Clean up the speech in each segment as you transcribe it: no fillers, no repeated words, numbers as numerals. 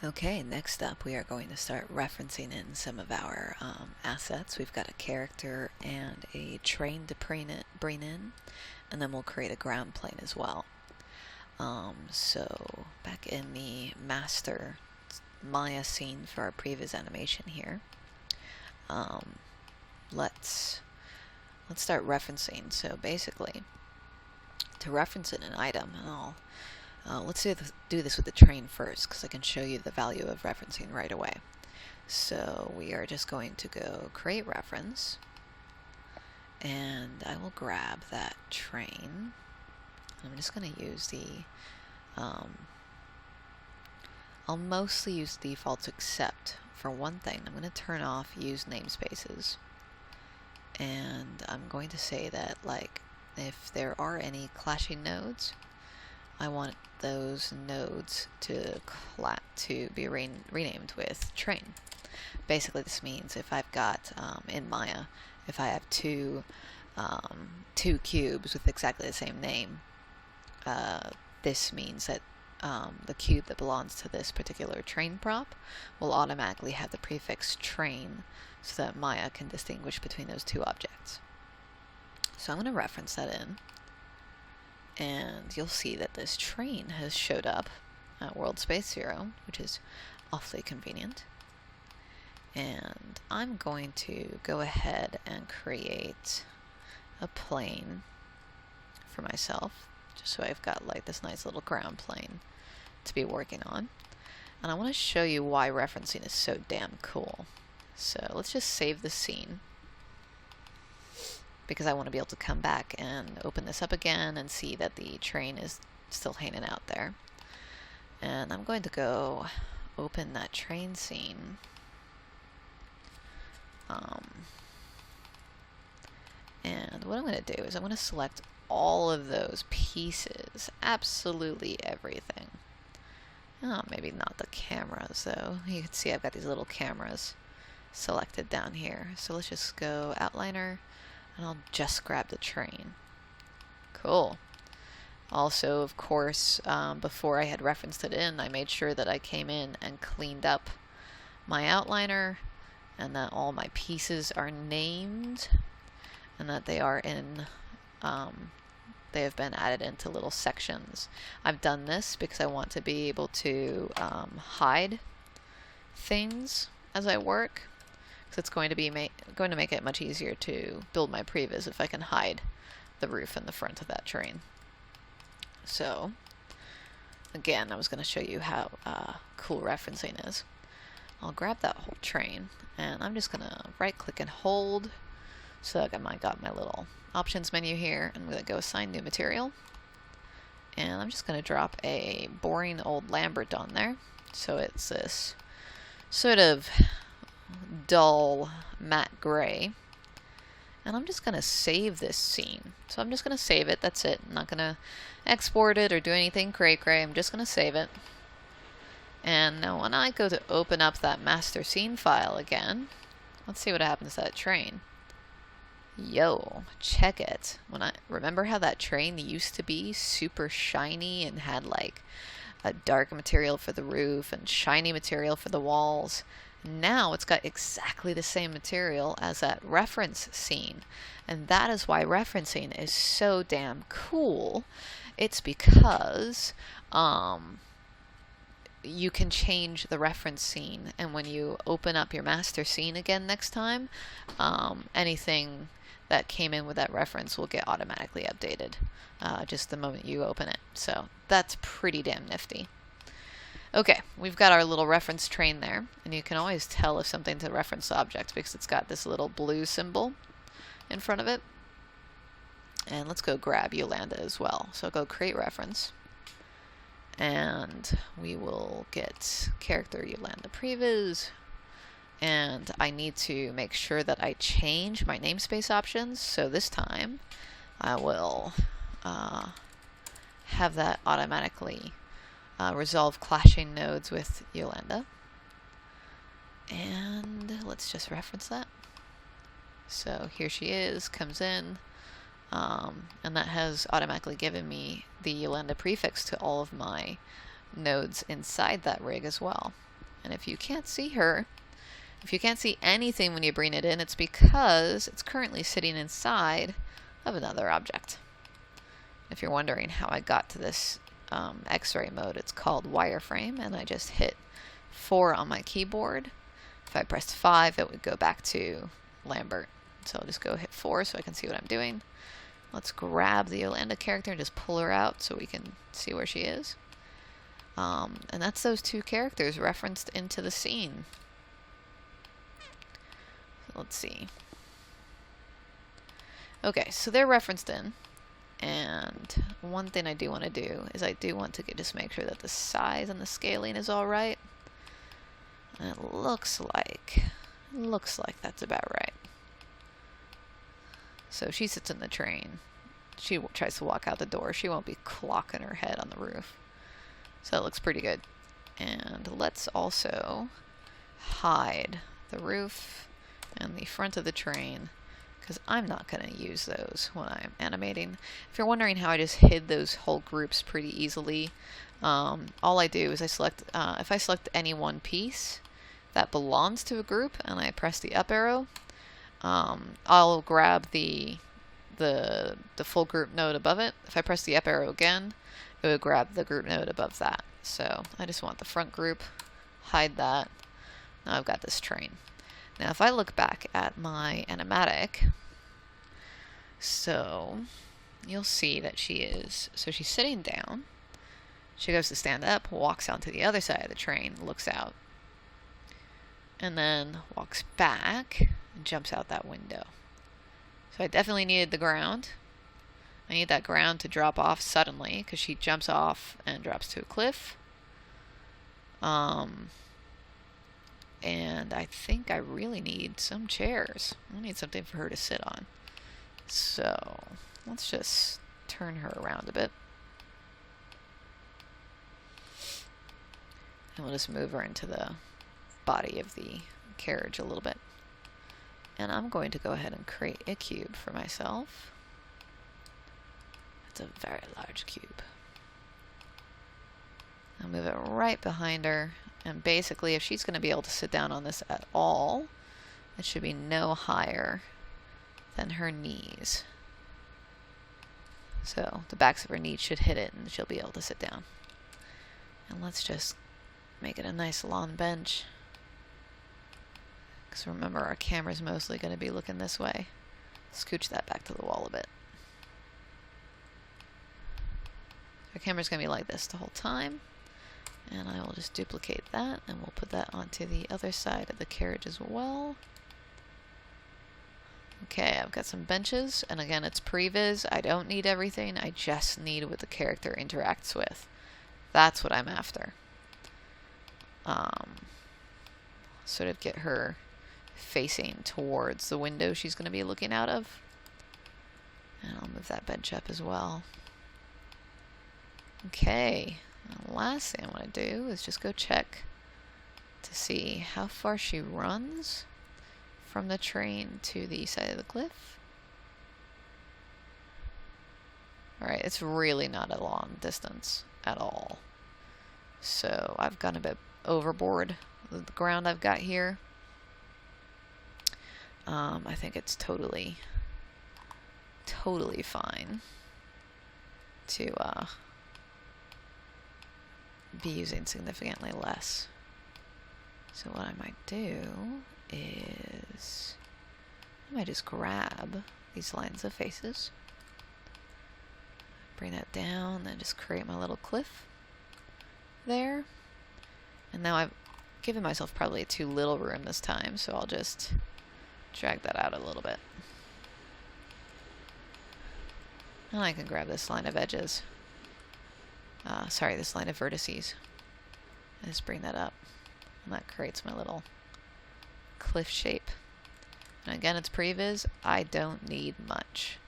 Okay, next up we are going to start referencing in some of our assets. We've got a character and a train to bring in, and then we'll create a ground plane as well. So back in the master Maya scene for our Previs animation here, let's start referencing. So basically, to reference in an item, let's do this with the train first, because I can show you the value of referencing right away. So we are just going to go create reference, and I will grab that train. I'm just going to use the I'll mostly use defaults, except for one thing. I'm going to turn off use namespaces, and I'm going to say that, like, if there are any clashing nodes, I want those nodes to be renamed with train. Basically, this means if I've got in Maya, if I have two cubes with exactly the same name, this means that the cube that belongs to this particular train prop will automatically have the prefix train, so that Maya can distinguish between those two objects. So I'm going to reference that in, and you'll see that this train has showed up at World Space 0, which is awfully convenient. And I'm going to go ahead and create a plane for myself, just so I've got like this nice little ground plane to be working on. And I want to show you why referencing is so damn cool. So let's just save the scene, because I want to be able to come back and open this up again and see that the train is still hanging out there. And I'm going to go open that train scene. And what I'm going to do is I'm going to select all of those pieces, absolutely everything. Oh, maybe not the cameras though. You can see I've got these little cameras selected down here. So let's just go outliner, and I'll just grab the train. Cool. Also, of course, before I had referenced it in, I made sure that I came in and cleaned up my outliner, and that all my pieces are named, and that they are in, they have been added into little sections. I've done this because I want to be able to hide things as I work, because it's going to make it much easier to build my previs if I can hide the roof and the front of that train. So again, I was going to show you how cool referencing is. I'll grab that whole train, and I'm just going to right click and hold, so that I got my little options menu here, and I'm going to go assign new material, and I'm just going to drop a boring old Lambert on there, so it's this sort of dull matte gray. And I'm just going to save this scene. So I'm just going to save it. That's it. I'm not going to export it or do anything cray. I'm just going to save it. And now when I go to open up that master scene file again, let's see what happens to that train. Yo, check it. Remember how that train used to be super shiny and had like a dark material for the roof and shiny material for the walls? Now it's got exactly the same material as that reference scene, and that is why referencing is so damn cool. It's because you can change the reference scene, and when you open up your master scene again next time, anything that came in with that reference will get automatically updated just the moment you open it. So that's pretty damn nifty. Okay, we've got our little reference train there, and you can always tell if something's a reference object because it's got this little blue symbol in front of it. And let's go grab Yolanda as well. So go create reference, and we will get character Yolanda Previs, and I need to make sure that I change my namespace options. So this time I will have that automatically resolve clashing nodes with Yolanda. And let's just reference that. So here she is, comes in, and that has automatically given me the Yolanda prefix to all of my nodes inside that rig as well. And if you can't see her, if you can't see anything when you bring it in, it's because it's currently sitting inside of another object. If you're wondering how I got to this X-ray mode, it's called wireframe, and I just hit 4 on my keyboard. If I pressed 5, it would go back to Lambert. So I'll just go hit 4 so I can see what I'm doing. Let's grab the Yolanda character and just pull her out so we can see where she is. And that's those 2 characters referenced into the scene. So let's see. Okay, so they're referenced in. And one thing I do want to do is I do want to just make sure that the size and the scaling is all right. And it looks like that's about right. So she sits in the train. She tries to walk out the door. She won't be clocking her head on the roof. So it looks pretty good. And let's also hide the roof and the front of the train, because I'm not going to use those when I'm animating. If you're wondering how I just hid those whole groups pretty easily, all I do is I select, if I select any one piece that belongs to a group and I press the up arrow, I'll grab the full group node above it. If I press the up arrow again, it would grab the group node above that. So I just want the front group, hide that. Now I've got this train. Now if I look back at my animatic, so you'll see that she's sitting down. She goes to stand up, walks onto the other side of the train, looks out, and then walks back and jumps out that window. So I definitely needed the ground. I need that ground to drop off suddenly because she jumps off and drops to a cliff. And I think I really need some chairs. I need something for her to sit on. So let's just turn her around a bit. And we'll just move her into the body of the carriage a little bit. And I'm going to go ahead and create a cube for myself. It's a very large cube. I'll move it right behind her. And basically, if she's going to be able to sit down on this at all, it should be no higher than her knees. So the backs of her knees should hit it and she'll be able to sit down. And let's just make it a nice lawn bench. Because remember, our camera's mostly going to be looking this way. Scooch that back to the wall a bit. Our camera's going to be like this the whole time. And I will just duplicate that, and we'll put that onto the other side of the carriage as well. Okay, I've got some benches, and again, it's Previs. I don't need everything, I just need what the character interacts with. That's what I'm after. Sort of get her facing towards the window she's going to be looking out of. And I'll move that bench up as well. Okay. The last thing I want to do is just go check to see how far she runs from the train to the side of the cliff. Alright, it's really not a long distance at all. So I've gone a bit overboard with the ground I've got here. I think it's totally fine to be using significantly less. So what I might do is I might just grab these lines of faces, bring that down, then just create my little cliff there. And now I've given myself probably too little room this time, so I'll just drag that out a little bit. And I can grab this line of edges. This line of vertices. And just bring that up. And that creates my little cliff shape. And again, it's Previs. I don't need much.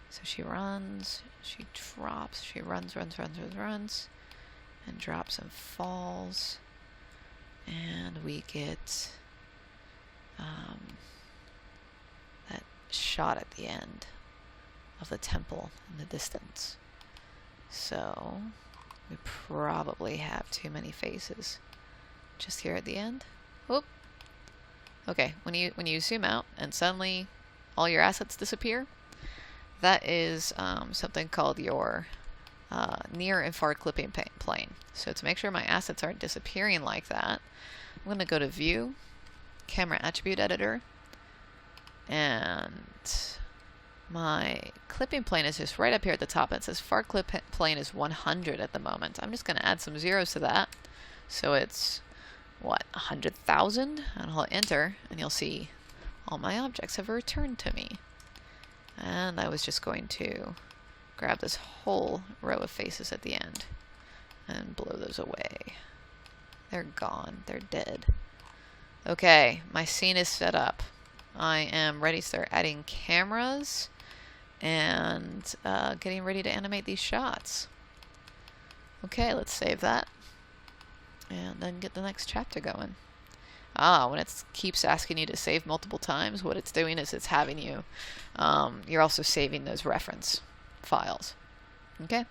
So she runs, she drops, she runs, and drops and falls. And we get that shot at the end of the temple in the distance. So We probably have too many faces. Just here at the end. Whoop. Okay, when you zoom out and suddenly all your assets disappear, that is something called your near and far clipping plane. So to make sure my assets aren't disappearing like that, I'm going to go to View, Camera Attribute Editor, and my clipping plane is just right up here at the top. It says far clip plane is 100 at the moment. I'm just going to add some zeros to that. So it's, what, 100,000? And I'll hit enter, and you'll see all my objects have returned to me. And I was just going to grab this whole row of faces at the end and blow those away. They're gone. They're dead. Okay, my scene is set up. I am ready to start adding cameras and getting ready to animate these shots. Okay, let's save that and then get the next chapter going. When it keeps asking you to save multiple times, what it's doing is it's having you, you're also saving those reference files. Okay?